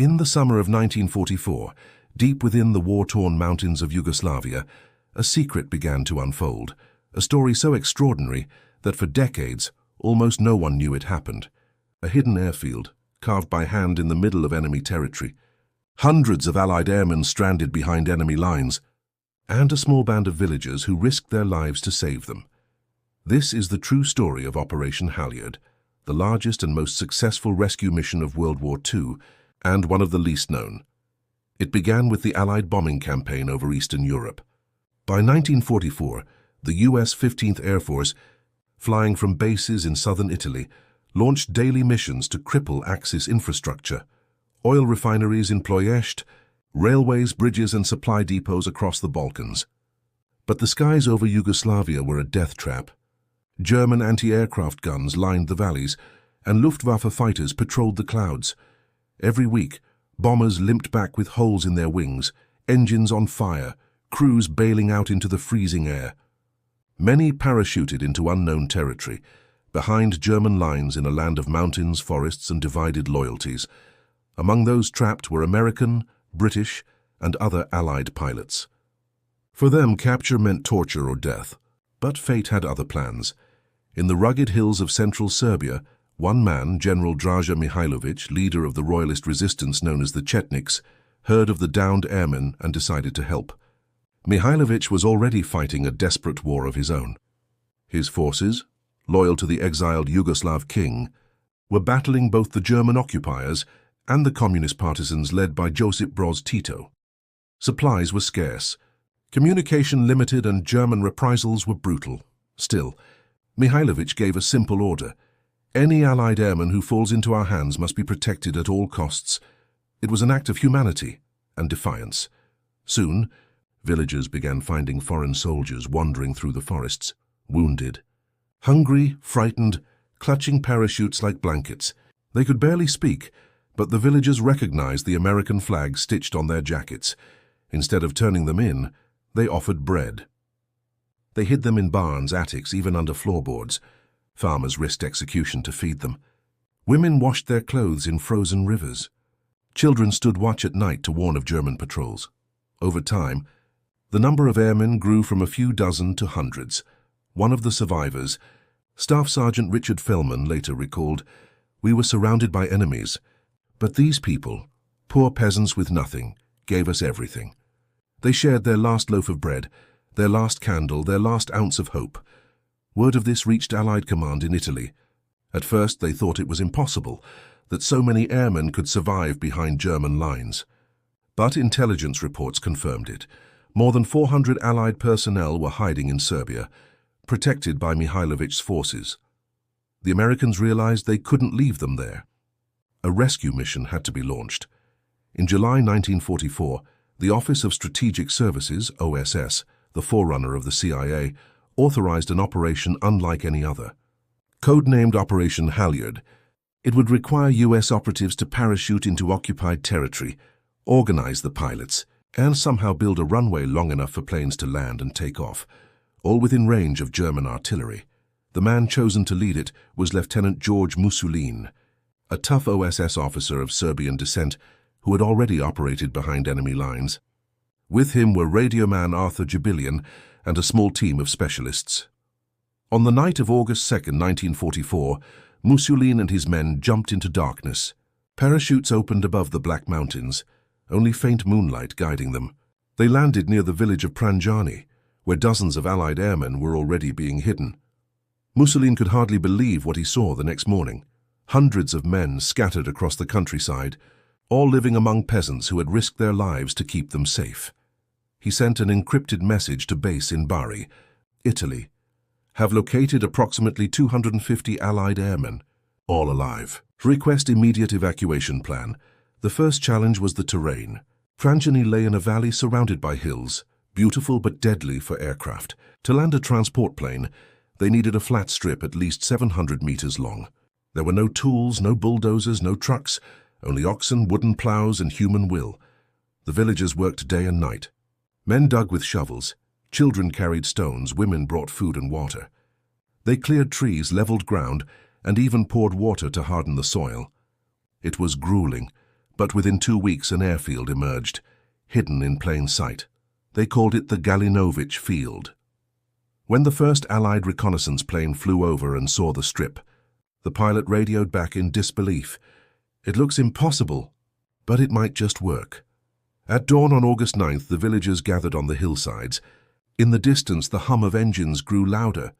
In the summer of 1944, deep within the war-torn mountains of Yugoslavia, a secret began to unfold, a story so extraordinary that for decades almost no one knew it happened. A hidden airfield, carved by hand in the middle of enemy territory, hundreds of Allied airmen stranded behind enemy lines, and a small band of villagers who risked their lives to save them. This is the true story of Operation Halyard, the largest and most successful rescue mission of World War II, and one of the least known. It began with the Allied bombing campaign over Eastern Europe. By 1944, the US 15th Air Force, flying from bases in southern Italy, launched daily missions to cripple Axis infrastructure, oil refineries in Ploiești, railways, bridges and supply depots across the Balkans. But the skies over Yugoslavia were a death trap. German anti-aircraft guns lined the valleys, and Luftwaffe fighters patrolled the clouds. Every week, bombers limped back with holes in their wings, engines on fire, crews bailing out into the freezing air. Many parachuted into unknown territory, behind German lines in a land of mountains, forests and divided loyalties. Among those trapped were American, British and other Allied pilots. For them, capture meant torture or death, but fate had other plans. In the rugged hills of central Serbia, one man, General Draža Mihailović, leader of the royalist resistance known as the Chetniks, heard of the downed airmen and decided to help. Mihailović was already fighting a desperate war of his own. His forces, loyal to the exiled Yugoslav king, were battling both the German occupiers and the communist partisans led by Josip Broz Tito. Supplies were scarce, communication limited and German reprisals were brutal. Still, Mihailović gave a simple order. Any Allied airman who falls into our hands must be protected at all costs. It was an act of humanity and defiance. Soon, villagers began finding foreign soldiers wandering through the forests, wounded. Hungry, frightened, clutching parachutes like blankets. They could barely speak, but the villagers recognized the American flag stitched on their jackets. Instead of turning them in, they offered bread. They hid them in barns, attics, even under floorboards. Farmers risked execution to feed them. Women washed their clothes in frozen rivers. Children stood watch at night to warn of German patrols. Over time, the number of airmen grew from a few dozen to hundreds. One of the survivors, Staff Sergeant Richard Fellman, later recalled, "We were surrounded by enemies, but these people, poor peasants with nothing, gave us everything. They shared their last loaf of bread, their last candle, their last ounce of hope." Word of this reached Allied command in Italy. At first they thought it was impossible that so many airmen could survive behind German lines. But intelligence reports confirmed it. More than 400 Allied personnel were hiding in Serbia, protected by Mihailović's forces. The Americans realized they couldn't leave them there. A rescue mission had to be launched. In July 1944, the Office of Strategic Services, OSS, the forerunner of the CIA, authorized an operation unlike any other. Codenamed Operation Halyard, it would require US operatives to parachute into occupied territory, organize the pilots, and somehow build a runway long enough for planes to land and take off, all within range of German artillery. The man chosen to lead it was Lieutenant George Musulin, a tough OSS officer of Serbian descent who had already operated behind enemy lines. With him were radioman Arthur Jibilian and a small team of specialists. On the night of August 2, 1944, Musulin and his men jumped into darkness. Parachutes opened above the Black Mountains, only faint moonlight guiding them. They landed near the village of Pranjani, where dozens of Allied airmen were already being hidden. Musulin could hardly believe what he saw the next morning. Hundreds of men scattered across the countryside, all living among peasants who had risked their lives to keep them safe. He sent an encrypted message to base in Bari, Italy. "Have located approximately 250 Allied airmen, all alive. Request immediate evacuation plan." The first challenge was the terrain. Pranjani lay in a valley surrounded by hills, beautiful but deadly for aircraft. To land a transport plane, they needed a flat strip at least 700 meters long. There were no tools, no bulldozers, no trucks, only oxen, wooden plows, and human will. The villagers worked day and night. Men dug with shovels, children carried stones, women brought food and water. They cleared trees, leveled ground, and even poured water to harden the soil. It was grueling, But within 2 weeks an airfield emerged, hidden in plain sight. They called it the Galinovich Field. When the first Allied reconnaissance plane flew over and saw the strip, the pilot radioed back in disbelief. "It looks impossible, but it might just work." At dawn on August 9th, the villagers gathered on the hillsides. In the distance, the hum of engines grew louder.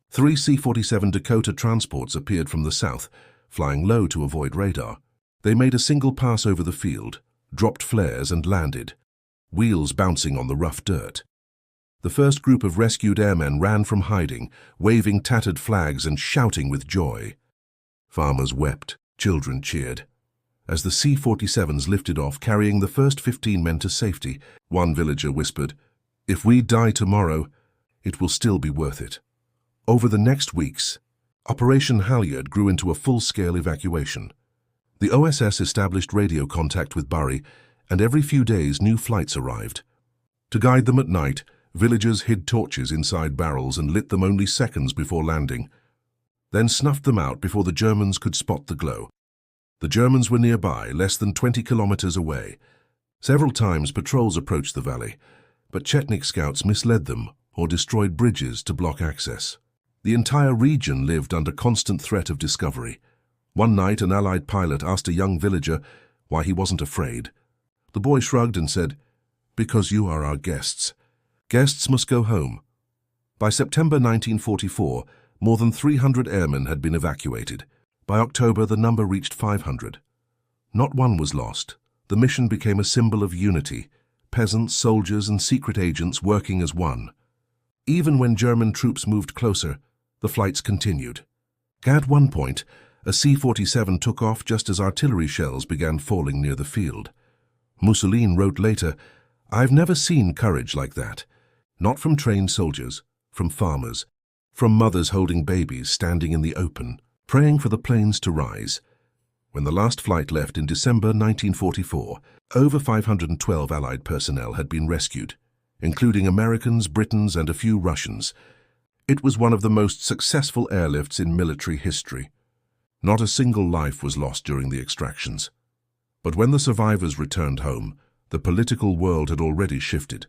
3 C-47 Dakota transports appeared from the south, flying low to avoid radar. They made a single pass over the field, dropped flares and landed, wheels bouncing on the rough dirt. The first group of rescued airmen ran from hiding, waving tattered flags and shouting with joy. Farmers wept, children cheered. As the C-47s lifted off, carrying the first 15 men to safety, one villager whispered, "If we die tomorrow, it will still be worth it." Over the next weeks, Operation Halyard grew into a full-scale evacuation. The OSS established radio contact with Bari, and every few days new flights arrived. To guide them at night, villagers hid torches inside barrels and lit them only seconds before landing, then snuffed them out before the Germans could spot the glow. The Germans were nearby, less than 20 kilometers away. Several times patrols approached the valley, but Chetnik scouts misled them or destroyed bridges to block access. The entire region lived under constant threat of discovery. One night, an Allied pilot asked a young villager why he wasn't afraid. The boy shrugged and said, "Because you are our guests. Guests must go home." By September 1944, more than 300 airmen had been evacuated. By October, the number reached 500. Not one was lost. The mission became a symbol of unity, peasants, soldiers, and secret agents working as one. Even when German troops moved closer, the flights continued. At one point, a C-47 took off just as artillery shells began falling near the field. Mussolini wrote later, "I've never seen courage like that. Not from trained soldiers, from farmers, from mothers holding babies standing in the open, praying for the planes to rise." When the last flight left in December 1944, over 512 Allied personnel had been rescued, including Americans, Britons, and a few Russians. It was one of the most successful airlifts in military history. Not a single life was lost during the extractions. But when the survivors returned home, the political world had already shifted.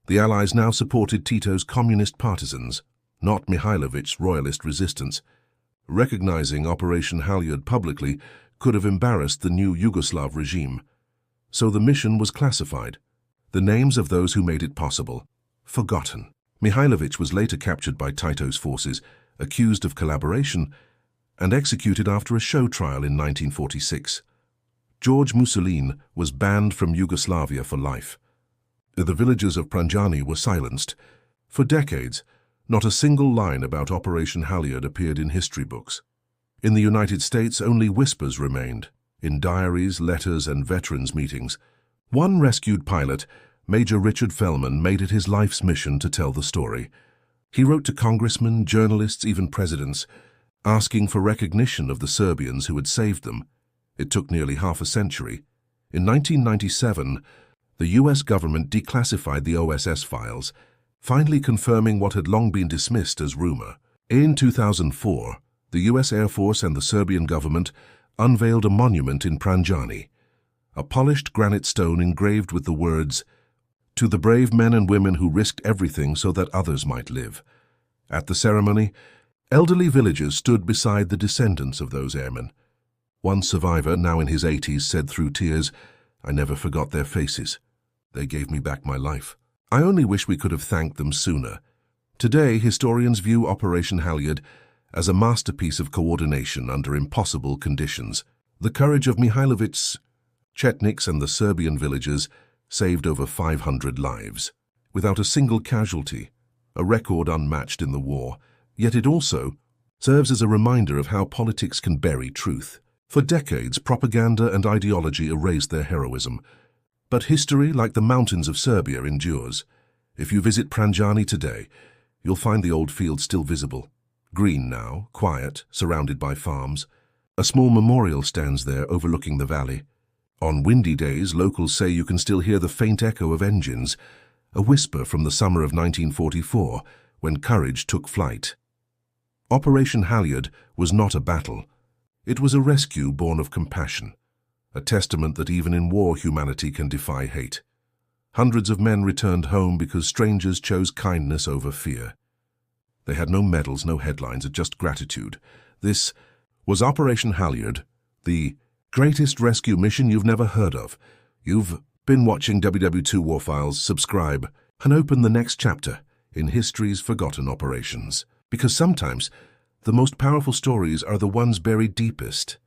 The Allies now supported Tito's communist partisans, not Mihailović's royalist resistance. Recognizing Operation Halyard publicly could have embarrassed the new Yugoslav regime. So the mission was classified. The names of those who made it possible, forgotten. Mihailović was later captured by Tito's forces, accused of collaboration, and executed after a show trial in 1946. George Mussolini was banned from Yugoslavia for life. The villagers of Pranjani were silenced. For decades, not a single line about Operation Halyard appeared in history books. In the United States, only whispers remained, in diaries, letters, and veterans' meetings. One rescued pilot, Major Richard Fellman, made it his life's mission to tell the story. He wrote to congressmen, journalists, even presidents, asking for recognition of the Serbians who had saved them. It took nearly half a century. In 1997, the U.S. government declassified the OSS files, finally confirming what had long been dismissed as rumor. In 2004, the U.S. Air Force and the Serbian government unveiled a monument in Pranjani, a polished granite stone engraved with the words, "To the brave men and women who risked everything so that others might live." At the ceremony, elderly villagers stood beside the descendants of those airmen. One survivor, now in his 80s, said through tears, "I never forgot their faces. They gave me back my life. I only wish we could have thanked them sooner." Today, historians view Operation Halyard as a masterpiece of coordination under impossible conditions. The courage of Mihailović, Chetniks, and the Serbian villagers saved over 500 lives, without a single casualty, a record unmatched in the war. Yet it also serves as a reminder of how politics can bury truth. For decades, propaganda and ideology erased their heroism. But history, like the mountains of Serbia, endures. If you visit Pranjani today, you'll find the old field still visible. Green now, quiet, surrounded by farms. A small memorial stands there overlooking the valley. On windy days, locals say you can still hear the faint echo of engines, a whisper from the summer of 1944, when courage took flight. Operation Halyard was not a battle. It was a rescue born of compassion. a testament that even in war humanity can defy hate. Hundreds of men returned home because strangers chose kindness over fear. They had no medals, no headlines, just gratitude. This was Operation Halyard, the greatest rescue mission you've never heard of. You've been watching WW2 War Files. Subscribe and open the next chapter in history's forgotten operations. Because sometimes the most powerful stories are the ones buried deepest.